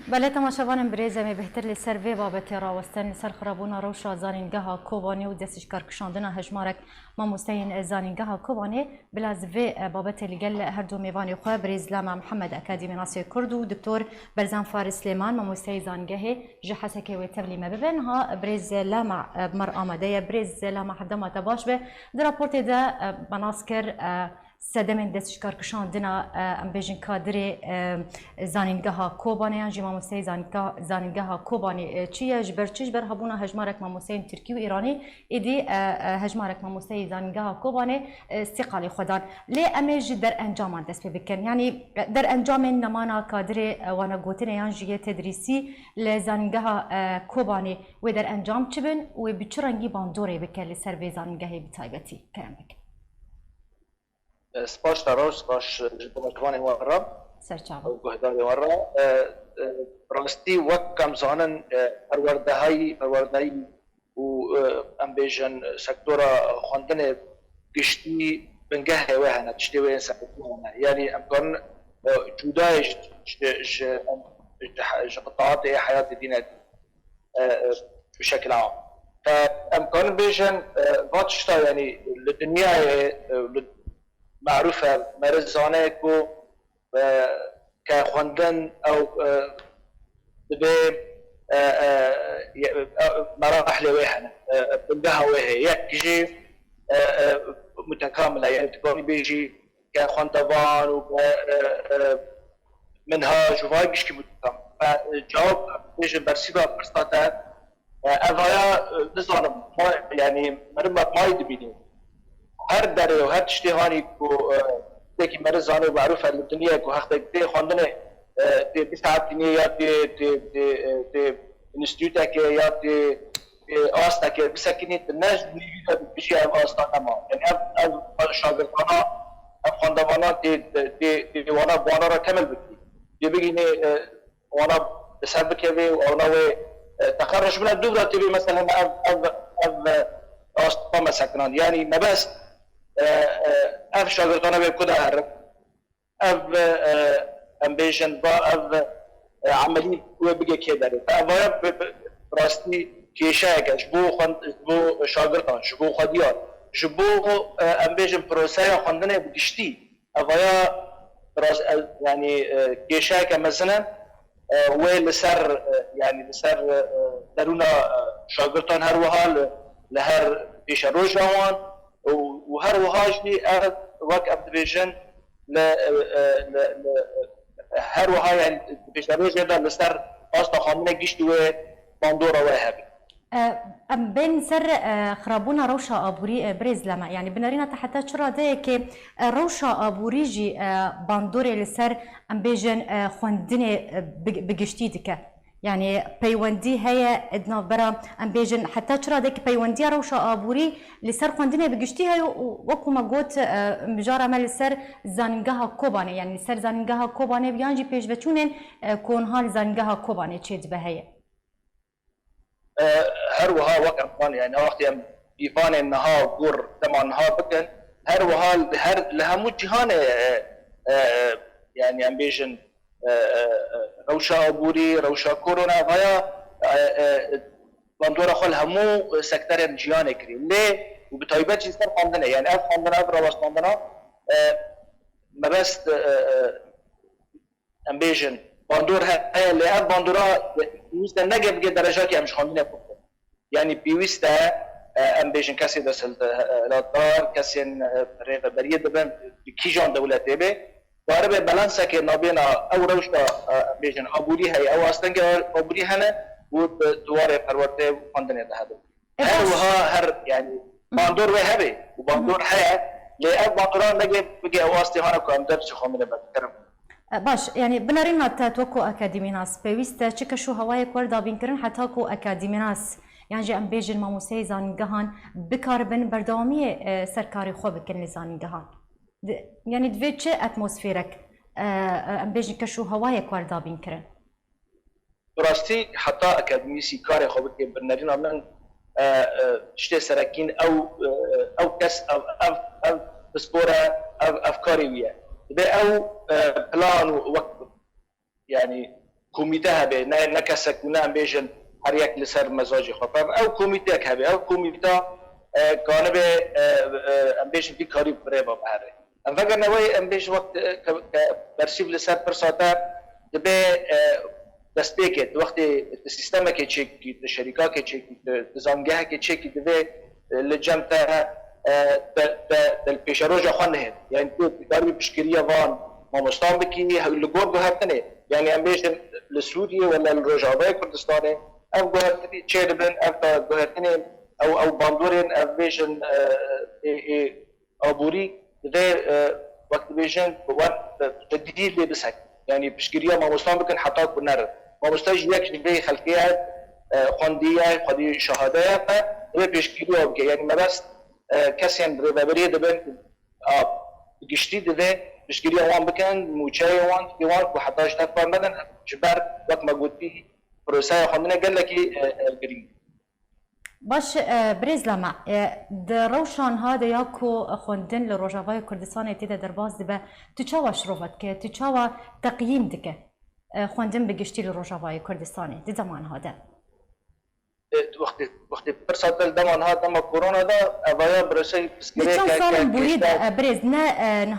بله تماشاوان برێزەمێ بهتر لەسەر vê بابەتێ ڕاوەستن لەسەر خراببوونا ڕەوشە زانینگەها کۆبانێ و دەستیش کارکشاندنا هەژمارێک مامۆستەین زانینگەها کۆبانێ بلاز vê بابەتێ لەگەل هەردوو میوانی خۆ برێز لاما محەممەد ئەکادیمی ناسیۆ کورد و دکتۆر بەرزان فارس سلێمان مامۆستەی زانگەهێ ji حەسەکێ wê tevlîme bibin ha برێز لاما بمەر ئامادەیە برێز لاما حەفدەما te baş be di raportê de benas kir سەدەمێن دەستشکارکشاندنا ئەم بێژن کادرێ زانینگەها کۆبانەیان ژی مامۆستەی زانینگەها کۆبانێ چییە ji ber çi ji ber hebûna hejmarek mamosteyên Tirkî û Îranî êdî hejmarek mamosteyê zanîngeha Kobanê stîqalê xwedan lê em ê ji derencaman dest pê bikin yanî derencamên nemana kadrê wana gotinê yan ji yê tedrîsî li zanîngeha Kobanê wê derencam çi bin wê bi çi rengî bandorê bike li ser vê zanîngehê bi taybetî kerem bikin. سپاس تراش سپاس جبهان ورا سرچاوه گهدار ورا راستی وقت کم زانن پروردهایی و امبیجن سکتور خواندن گشتی بنگه و هنر تشتی و سکتورنا یعنی امکان جدایش قطعات حیات دینه بشکل عام فامکان بیجن واتشتا یعنی الدنيا معروفة مرزانه کو كخواندن أو به مراحل ويحنا بنجها وهي يكجي متكاملة يعني تكون بيجي كخواندوان ومنهاج وهاي بيشكي متكامل فجواب بيجي برسيبها فرصتها أفايا نظام يعني مرمى ما يدبيني هر دره و هر تشتهانی کو تکی مرزانه و معروف در دنیا کو حق تی خواندنه تی بساعت دنیا یا تی انستیتوت که یا تی آستا که بسکنی تناش نیویده بشی ام آستا نما یعنی ام شاگردانا ام خواندوانا تی وانا بوانا را کمل بکی دی بگینه وانا بسر بکوی و وانا و تخرج من الدوبرة تبي مثلا ام آستا مسکنان یعنی نبست اف شاگردانه به کد هرب اف امبیشن با اف عملی و بگه که داره فاویا راستی کیشه که جبو شاگردان جبو خدیار جبو امبیشن پروسه خواندن بگشتی اوایا يعني کیشه که مثلا و لسر يعني لسر درونا شاگردان هر وحال لهر پیش روش روان وهر وهاجني وقت ابديفيجن ل هر وهاي يعني بيشتغلوا جدا لسر اصلا خامنه جشت و باندورا وهاب بين سر خرابونا روشا ابوري بريز لما يعني بنارينا تحت شرا ده كي روشا ابوري جي باندوري لسر ام بيجن خوندني بجشتي دكه يعني بيوندي هي ادنا برا ام بيجن حتى ترى ديك بيوندي روشا ابوري لسر خوندنه بگشتي هي وكو ما قلت مجار عمل سر زانگها كوبانه يعني سر زانگها كوبانه بيانجي بيج بتونن كون هال زانگها كوبانه تشد بهي هر وها وقت يعني وقت ام يفان النهار قر تمام نهار بكن هر وها هر لها مجهان يعني ام بيجن روشا ابوري روشا كورونا فيا باندورا خل همو سكتر جيان كري ليه وبطيبات يصير خاندنا يعني اف خاندنا اف رواس خاندنا ما بس امبيجن باندور هي اللي اف باندورا يوست نجف درجات يعني مش خاندنا يعني بيوستا امبيجن كاسي دسل لاتار كاسين ريفا بريد بن كيجان دولتي به وارد بالانس که نبینا او روشتا بیشتر عبوری هی او اصلا که عبوری هنه و دواره پرورده خواندنه ده هده هر وها هر يعني باندور و هبه و باندور هیا لی باندوران نگه بگه او اصلا هنه که امداد چه خامنه بکرم باش يعني بنارينا تاتوكو اكاديميناس بيويست تشيكا شو هواي كوردا بينكرن حتى كو اكاديميناس يعني جي ام بيجن ماموسي زانگهان بكاربن بردوامي سركاري خو بكن زانگهان يعني دوی چه اتمسفیرک ام بیجن که شو هوای کوردا بین کرن راستی حتی اکادمیسی کار خوبت که برنامه من شته سرکین او کس او بسپوره او افکاری ویه به او پلان و وقت يعني کمیته هبه نه کسک نه ام بیشن هر یک لسر مزاج خود او کمیته که هبه او کمیته کانه به ام بیشن کی کاری بره با بهره ام فکر نوای ام بیش وقت برسیب لسر پرساته دبه دستپیکت وقتی سیستم که چکی شرکا که چکی زنگه که چکی دبه لجمته دل پیش روز خانه یعنی تو داری بشکریه وان ما مستان بکی لگور گوهرتنه یعنی ام بیشن لسعودیه ولا الرجاوی کردستانه او گوهرتنی چه دبن او گوهرتنی او باندورین او بیشن آبوری ده وقت بیشن وقت جدید لی بسک یعنی بشکریه ما مستان بکن حتی کنر ما مستاج یک جبه خلقیه خواندیه خودی شهاده و بشکریه بکن یعنی ما بس کسی ربابری دبن گشتی ده بشکریه وان بکن موچای وان و حتی اشتفار بدن جبر وقت ما گوتی پروسه خواندنه قال لك گرین باش بريز لما روشان هذا ياكو خوندن لروجافاي كردستان تيدا درباز دبا تشاوا شروفت كه تشاوا تقييم دكه خوندن بگشتي لروجافاي كردستان دي زمان هذا وقت برساتل دمان هذا دم كورونا ده ابايا برسي بسكري كان بريد بريز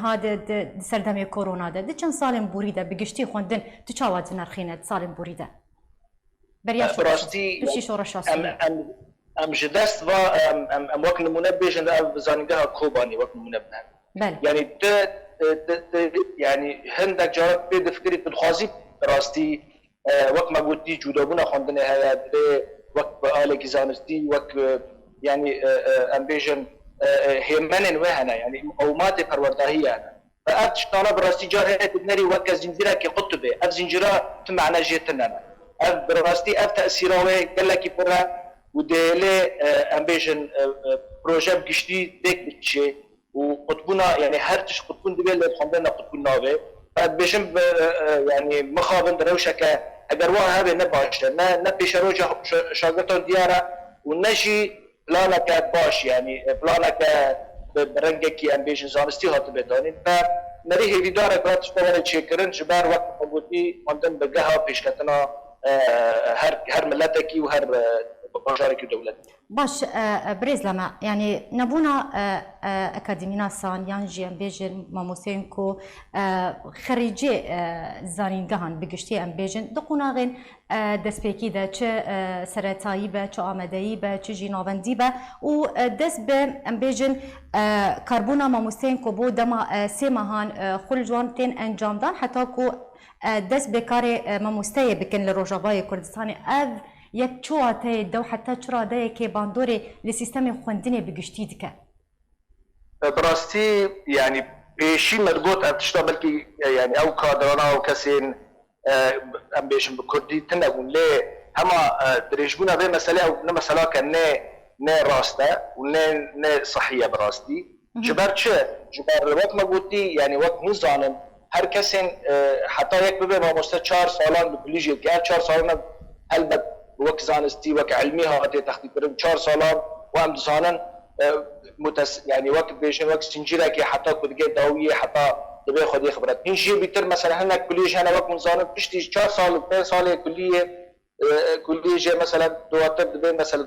هذا سردمي كورونا ده دي كان سالم بريده بگشتي خوندن تشاوا دنرخينه سالم بريده برياش براستي بشي شورا شاسي ام جدست و ام وقت منبه جند زانينجها كوباني وقت منبه بله يعني يعني هندك جواب بيد فكري تدخازي راستي وقت ما قلتي جودابونا خوندنه هيا وقت بآلك زانستي وقت يعني ام بيجن هيمنن وهنا يعني مقومات پرورداهيه انا فأرتش طالب راستي جاهد بنري وقت زنجيرة كي قطبه اف زنجيرة تمعنا جيتنا اف براستي اف تأثيراوي قال لك برا وديلي امبيشن بروجي بقشتي ديك بتشي وقطبونا يعني هرتش قطبون دبل اللي خندنا قطبون نابه فبيشم يعني مخابن دروشك اگر واه هبه نباش نا بيش روج شاغتون ديارة ونشي بلانك باش يعني بلانك برنگك امبيشن زانستي هات بدانين فنري هيدي داره براتش بوانه تشكرن جبار وقت قبوتي خندن بقها بيشكتنا هر ملتكي وهر باشارك دولت باش بريز لما يعني نبونا اكاديمينا سان يانجي ام بيجن ماموسينكو خريجي زانينغهان بگشتي ام بيجن دقونا غين دسبيكي ده چه سرتايي به چه آمدهي به چه جيناوندي به و دس به ام بيجن كربونا ماموسينكو بو دما سيمهان خلجوان تين انجام دان حتى كو دس بكاري ماموستي بكن لروجافاي كردستاني اف یک چواتای دو حتی چرا ده که باندوری لسیستم خوندنی بگشتی دکه براستی يعني بشي مربوط اتشتا بلكي يعني او كادرانا او كسين ام بيشن بكردي تنقون ليه هما دريجبونا في مسألة او مسألة كان نه راسته ونه صحية براستي جبر چه جبر وقت ما قلتي يعني وقت نزانم هر كسين حتى يك ببه ما مستا 4 سالان بكليجي که 4 سالان البته وك زانستي وك علميها هاتي تحقيق 4 سالان وام زانن يعني وقت بيشن وقت سنجيرا كي حتى كنت جاي داويه حتى تبي خدي خبرات هين شيء بيتر مثلا هنا كليه انا وقت من زانن بشتي 4 سال 2 سال كليه مثلا دواتر دبي مثلا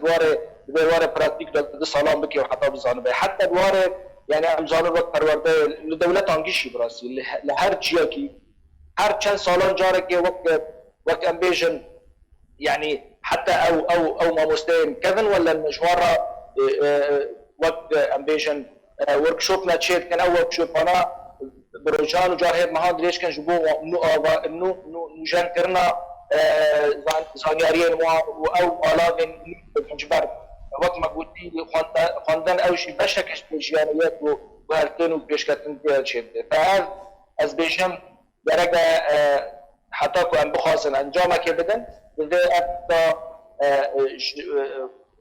دواره براتيك 2 سالان بكي وحتى بزانن حتى دواره يعني ام زانن وقت پرورده لدولت انگشي براسي لهر جيا كي هر چند سالان جاره كي وقت ام بيشن يعني حتى او ما مستين كذن ولا المجوارة وقت امبيشن ورك شوب ناتشيت كان او ورك شوب انا بروجان وجاهد مهاد ليش كان جبو انه نجان كرنا زانياريين او الاغن جبر وقت ما قلتي خواندن او شي بشكش بجيانيات وهالكين وبيشكتن ديال شد فهذا از بيشم درجه حتى كو ام بخاصن انجامك بدن بده ابدا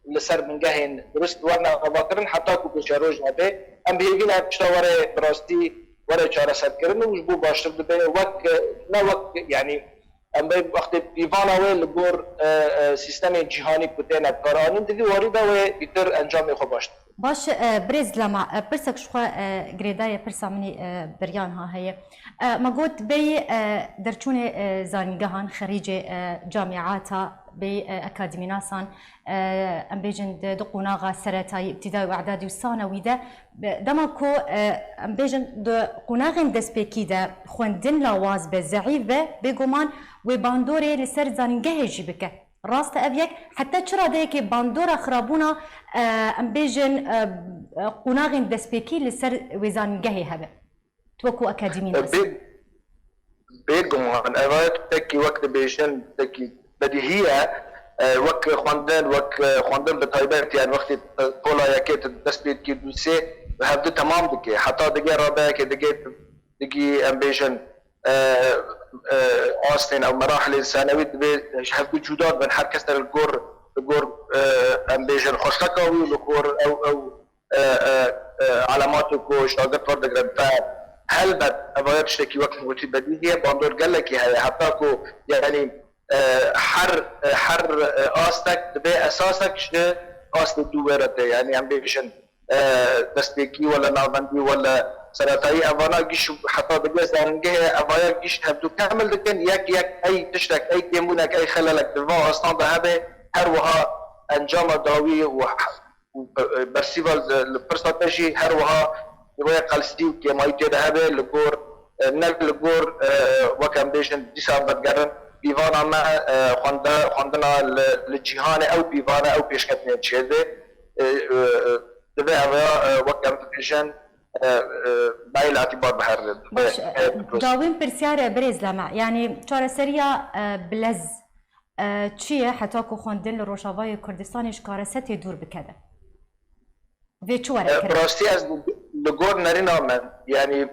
لسر من جهين درست ورنا باكرن حتى كو بشاروج نبي ام بيجينا بشتوره براستي ولا چاره سد كرن وش بو باشتر ده وقت لا وقت يعني ام وقت ايفانا ويل گور سیستم جهانی بودن افکاران دیگه وارد و بیتر انجام خو باشد باش بريز لما برسك شخوا جريداية برسا مني بريان ها هي ما قلت بي درچون زانگهان خريج جامعاتها بأكاديمي ناسان ام بيجن دو قناغا سرطاي ابتدائي واعدادي وثانوي ده دما كو ام بيجن دو قناغن دسبيكي ده خوندن لاواز بزعيف به بيغومان وباندوري لسر زانگه جيبك راست ابيك حتى تشرا ديك باندورا خرابونا ام بيجن قناغن دسبيكي لسر وزانگه هبه توكو أكاديمي ناسان بيغومان ارايت تكي وقت بيجن تكي بديهية وك خواندن بطيبات يعني وقت طولا يكيت الدسبيت كي دوسي هبدو تمام دكي حتى دقي رابع كي دقي امبيشن أصلين أو مراحل الثانوية هبدو جداد من حر كسر الجور امبيشن خوشتكاوي الجور أو علاماتكو شاغر فرد جرد هل بد أبغى تشتكي وقت موتي بديهية باندور قال لك هي حتى كو يعني حر آستك دبي أساسك شو آست دوورته يعني ambition دستيكي ولا نابندي ولا سرطاي أبانا جيش حتى بجلس دانجه أبايا جيش هبدو كامل لكن يك أي تشتك أي كيمونك أي خللك دفاع أصلا ذهبه هروها أنجام داوي وبرسيفال البرسنتاجي هروها يبغى قلسي وكيمايتي ذهبه لجور نقل لجور وكامبيشن ديسمبر جرن بيفانا ما خواندنا للجهان او بيفانا او بيشكتني تشيزه دبي ابا وقت امبيشن باي الاعتبار بحر داوين برسيار بريز لما يعني چاره سريا بلز چیه حتی کو خواندن روشاوای کردستان اشکارست دور بکده و چواره کرد براستی از لگور نرینا من يعني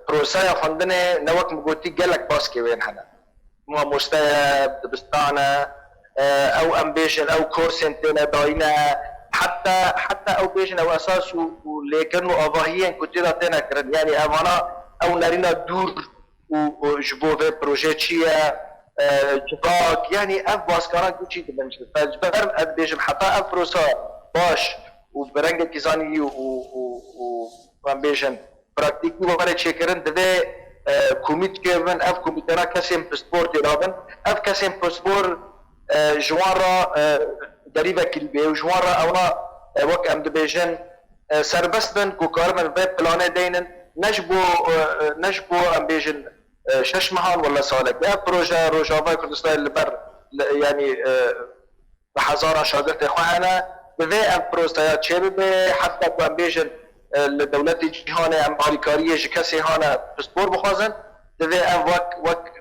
بروسايا خواندن نوک مگوتی گلک باس که وين حنا ما مستوى بستانا او امبيشن او كورس انتنا داينا حتى او بيشن او اساس ولكن افاهيا كنت تنا كرن يعني امانا او نارينا دور وجبوه بروجيتشيا جباك يعني اف باسكاران كوتشي تبنش فجبر ادبيجم حتى اف روسا باش وبرنج كيزاني وامبيشن براكتيكي وبره تشيكرن دبي كوميت كيفن اف كوميتنا كاسم بسبور تيرابن اف كاسم بسبور جوارا دريبا كلبي وجوارا اونا وك ام دبيجن سربستن كوكارمن في بلانه دينن نجبو ام بيجن شش مهان ولا صالك اف بروجا روجافا كردستان اللي بر يعني بحزاره شاغرت اخوانا بذي اف بروستايات شبه حتى ام بيجن لدولت جهانه امریکایی جکسی هانه پسپور بخوازن دوی ام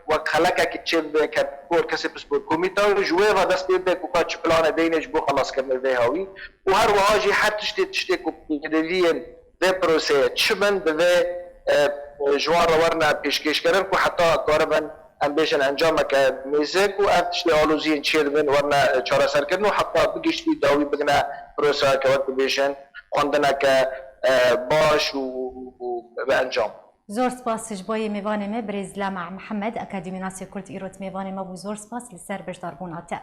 وک خلقه که چه به کپور کسی پسپور کمیتا جوه و دست به کوپا چه پلان دینش بو خلاص کنه وی هاوی و هر واجی هر تشتی کوپیدوین به پروسه چمن دوی جوار ورنا پیشکش کردن کو حتی کاربن امبیشن انجام که میزک و افشتی آلوزین چیربن ورنا چاره سر کردن و حتی بگشتی داوی بگنه پروسه که وقت بیشن خواندنه که باش وبانجام زور سپاس جبوی میوان ما برز لمع محمد اکادمی ناسی کرد ایروت میوان ما بو زور سپاس لسر بجدار بوناته